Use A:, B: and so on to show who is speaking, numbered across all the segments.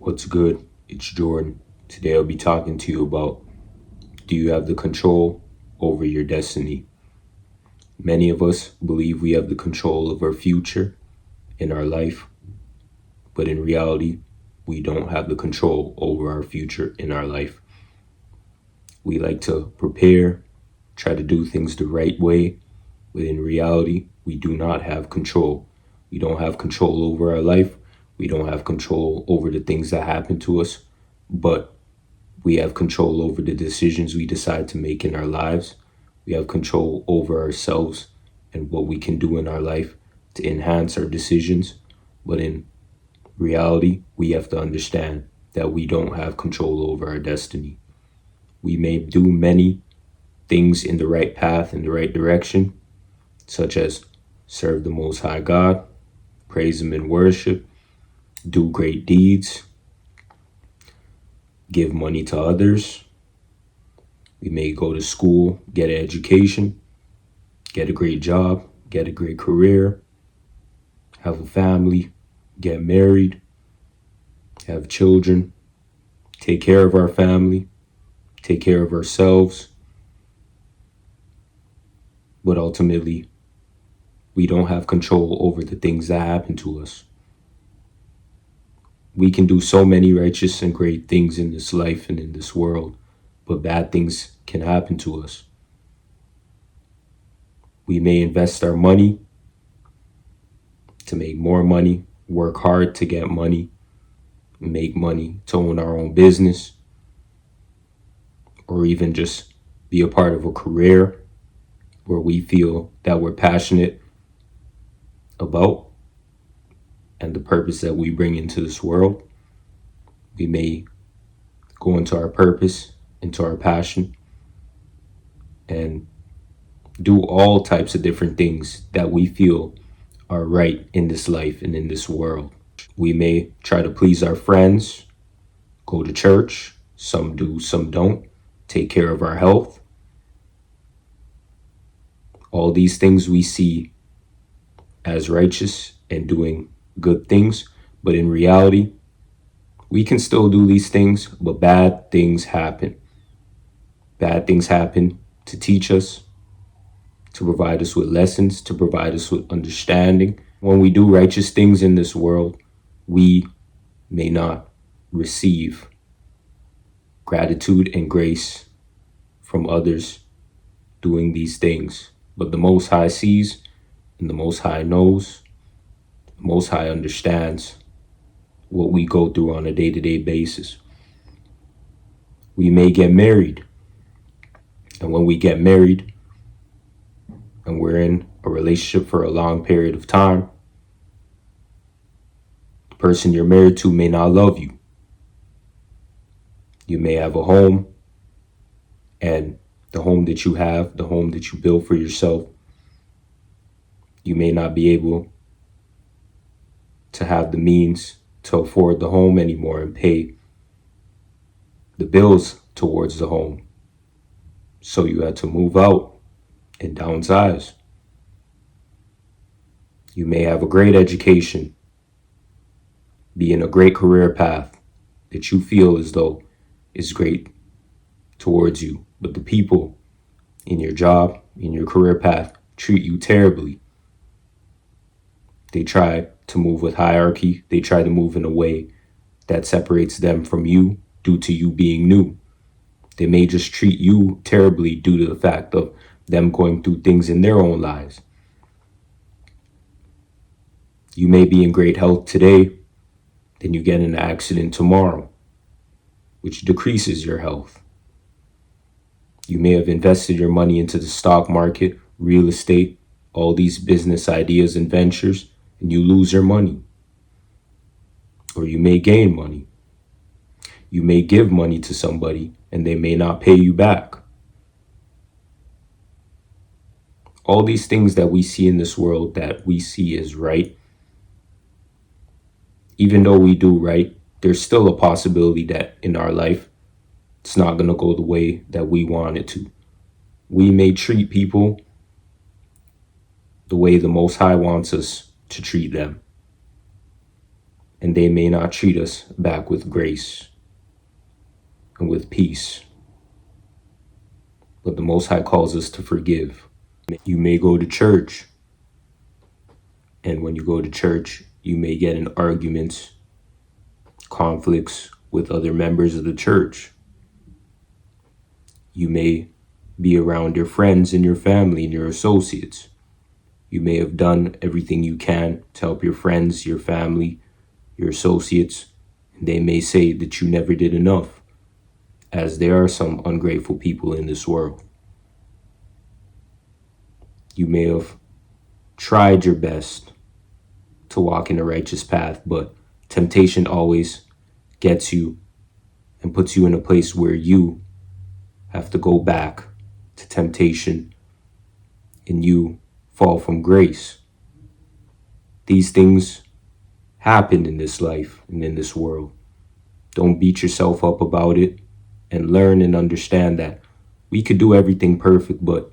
A: What's good? It's Jordan. Today I'll be talking to you about, do you have the control over your destiny? Many of us believe we have the control of our future in our life, but in reality, we don't have the control over our future in our life. We like to prepare, try to do things the right way, but in reality, we do not have control. We don't have control over our life. We don't have control over the things that happen to us, but we have control over the decisions we decide to make in our lives. We have control over ourselves and what we can do in our life to enhance our decisions. But in reality, we have to understand that we don't have control over our destiny. We may do many things in the right path, in the right direction, such as serve the Most High God, praise Him in worship, do great deeds, give money to others. We may go to school, get an education, get a great job, get a great career, have a family, get married, have children, take care of our family, take care of ourselves. But ultimately, we don't have control over the things that happen to us. We can do so many righteous and great things in this life and in this world, but bad things can happen to us. We may invest our money to make more money, work hard to get money, make money to own our own business, or even just be a part of a career where we feel that we're passionate about and the purpose that we bring into this world. We may go into our purpose, into our passion, and do all types of different things that we feel are right in this life and in this world. We may try to please our friends, go to church, some do, some don't, take care of our health. All these things we see as righteous and doing good things, but in reality, we can still do these things, but bad things happen. Bad things happen to teach us, to provide us with lessons, to provide us with understanding. When we do righteous things in this world, we may not receive gratitude and grace from others doing these things. But the Most High sees and the Most High knows, the Most High understands what we go through on a day-to-day basis. We may get married, and when we get married and we're in a relationship for a long period of time, the person you're married to may not love you. You may have a home, and the home that you have, the home that you build for yourself, you may not be able to have the means to afford the home anymore and pay the bills towards the home. So you had to move out and downsize. You may have a great education, be in a great career path that you feel as though is great towards you, but the people in your job, in your career path, treat you terribly. They try to move with hierarchy. They try to move in a way that separates them from you due to you being new. They may just treat you terribly due to the fact of them going through things in their own lives. You may be in great health today, then you get in an accident tomorrow, which decreases your health. You may have invested your money into the stock market, real estate, all these business ideas and ventures, and you lose your money. Or you may gain money. You may give money to somebody and they may not pay you back. All these things that we see in this world that we see as right, even though we do right, there's still a possibility that in our life, it's not going to go the way that we want it to. We may treat people the way the Most High wants us to treat them. and they may not treat us back with grace and with peace. But the Most High calls us to forgive. You may go to church, and when you go to church, you may get in arguments, conflicts with other members of the church. You may be around your friends and your family and your associates. You may have done everything you can to help your friends, your family, your associates, and they may say that you never did enough, as there are some ungrateful people in this world. You may have tried your best to walk in a righteous path, but temptation always gets you and puts you in a place where you have to go back to temptation and you fall from grace. These things happen in this life and in this world. Don't beat yourself up about it, and learn and understand that we could do everything perfect, but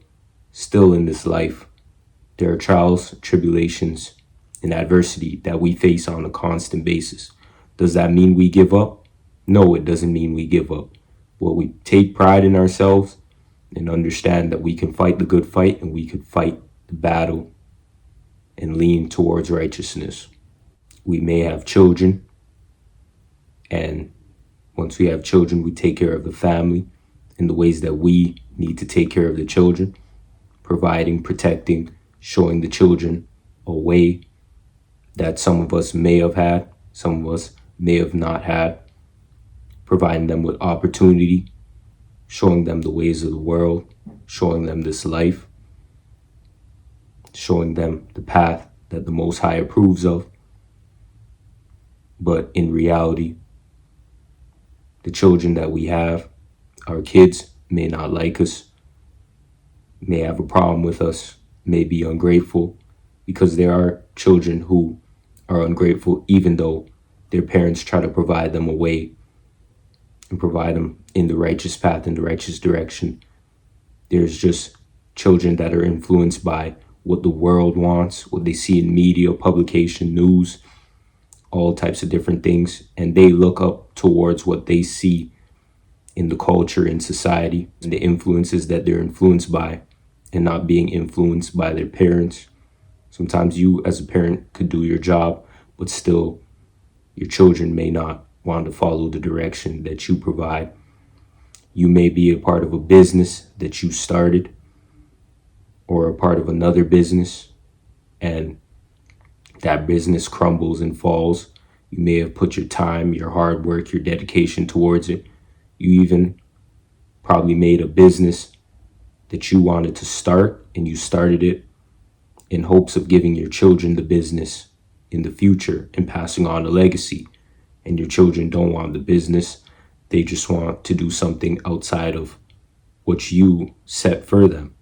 A: still in this life, there are trials, tribulations, and adversity that we face on a constant basis. Does that mean we give up? No, it doesn't mean we give up. But we take pride in ourselves and understand that we can fight the good fight and we can fight the battle and lean towards righteousness. We may have children, and once we have children, we take care of the family in the ways that we need to take care of the children, providing, protecting, showing the children a way that some of us may have had, some of us may have not had, providing them with opportunity, showing them the ways of the world, showing them this life, showing them the path that the Most High approves of. But in reality, the children that we have, our kids, may not like us, may have a problem with us, may be ungrateful, because there are children who are ungrateful even though their parents try to provide them a way and provide them in the righteous path, in the righteous direction. There's just children that are influenced by what the world wants, what they see in media, publication, news, all types of different things, and they look up towards what they see in the culture, in society, and the influences that they're influenced by, and not being influenced by their parents. Sometimes you as a parent could do your job, but still your children may not want to follow the direction that you provide. You may be a part of a business that you started or a part of another business, and that business crumbles and falls. You may have put your time, your hard work, your dedication towards it. You even probably made a business that you wanted to start, and you started it in hopes of giving your children the business in the future and passing on a legacy. And your children don't want the business. They just want to do something outside of what you set for them.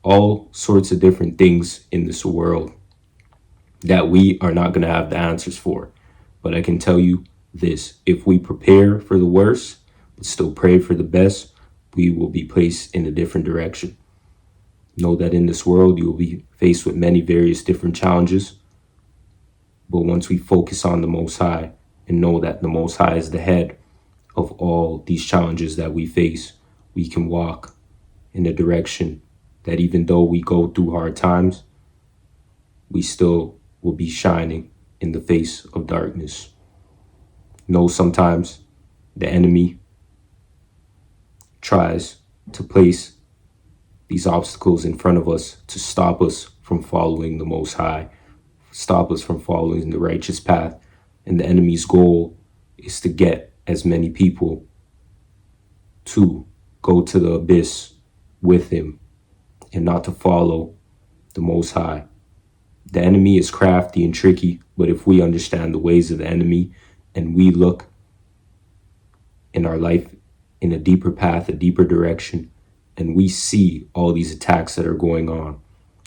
A: All sorts of different things in this world that we are not going to have the answers for. But I can tell you this: if we prepare for the worst, but still pray for the best, we will be placed in a different direction. Know that in this world, you will be faced with many various different challenges. But once we focus on the Most High and know that the Most High is the head of all these challenges that we face, we can walk in a direction that even though we go through hard times, we still will be shining in the face of darkness. Know sometimes the enemy tries to place these obstacles in front of us to stop us from following the Most High, stop us from following the righteous path. And the enemy's goal is to get as many people to go to the abyss with him and not to follow the Most High. The enemy is crafty and tricky, but if we understand the ways of the enemy and we look in our life in a deeper path, a deeper direction, and we see all these attacks that are going on,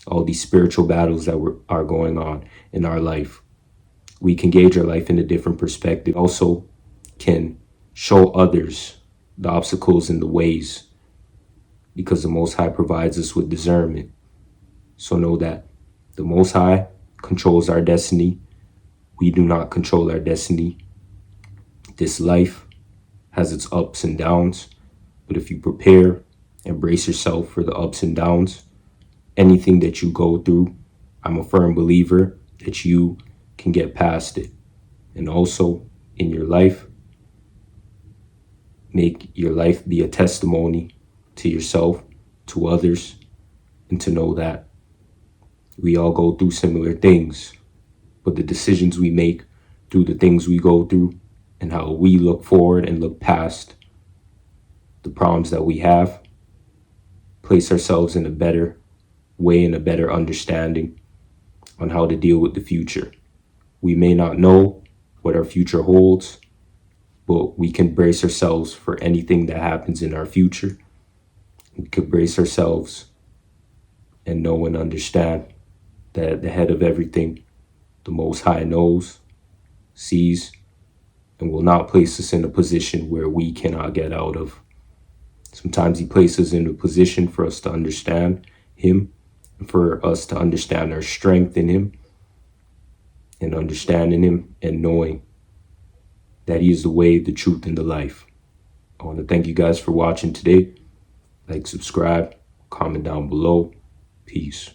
A: all these spiritual battles that are going on in our life, we can gauge our life in a different perspective. Also can show others the obstacles and the ways, because the Most High provides us with discernment. So know that the Most High controls our destiny. We do not control our destiny. This life has its ups and downs, but if you prepare and brace yourself for the ups and downs, anything that you go through, I'm a firm believer that you can get past it. And also in your life, make your life be a testimony to yourself, to others, and to know that we all go through similar things, but the decisions we make through the things we go through and how we look forward and look past the problems that we have, place ourselves in a better way and a better understanding on how to deal with the future. We may not know what our future holds, but we can brace ourselves for anything that happens in our future. We could brace ourselves and know and understand that at the head of everything, the Most High knows, sees, and will not place us in a position where we cannot get out of. Sometimes He places us in a position for us to understand Him, and for us to understand our strength in Him, and understanding Him and knowing that He is the way, the truth, and the life. I want to thank you guys for watching today. Like, subscribe, comment down below. Peace.